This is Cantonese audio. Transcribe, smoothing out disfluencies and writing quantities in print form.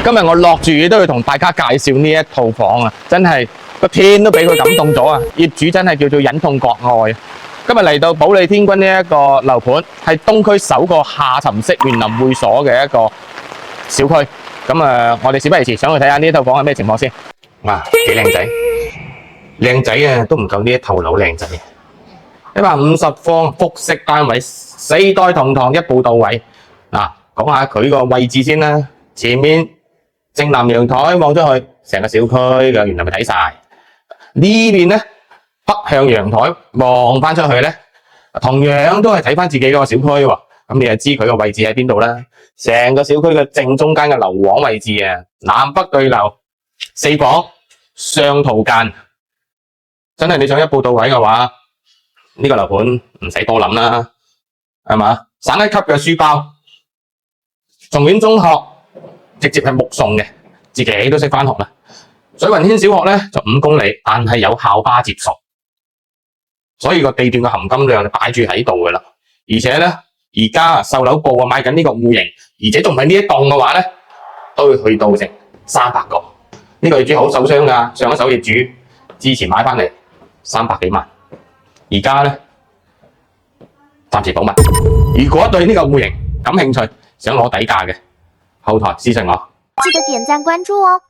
今日我落住雨都要同大家介紹呢一套房啊，真係個天都俾佢感動咗啊！業主真係叫做忍痛割愛。今日嚟到保利天君呢一個樓盤，係東區首個下沉式園林會所嘅一個小區。咁我哋事不宜遲，上去睇下呢套房係咩情況先。哇，幾靚仔，靚仔啊，都唔夠呢一套樓靚仔。150方複式單位，4代同堂，一步到位。嗱，講下佢個位置先啦。前面正南陽台望出去，成個小區嘅園林咪睇晒。呢邊咧北向陽台望翻出去咧，同樣都係睇翻自己嗰個小區喎。咁你就知佢個位置喺邊度啦。成個小區嘅正中間嘅樓王位置啊，南北對流，4房雙套間，真係你想一步到位嘅話，呢個樓盤唔使多諗啦，係嘛？省一級嘅書包，松苑中學直接係目送嘅，自己都識翻學啦。水雲軒小學咧就5公里，但係有校巴接送，所以個地段嘅含金量就擺住喺度噶啦。而且咧，而家售樓部賣緊呢個戶型，而且仲係呢一棟嘅話咧，都會去到成300個。呢個業主好受傷噶，上一手業主之前買翻嚟300幾萬，而家咧暫時保密。如果對呢個戶型感興趣，想攞底價嘅，後台私信我。記得點讚關注哦。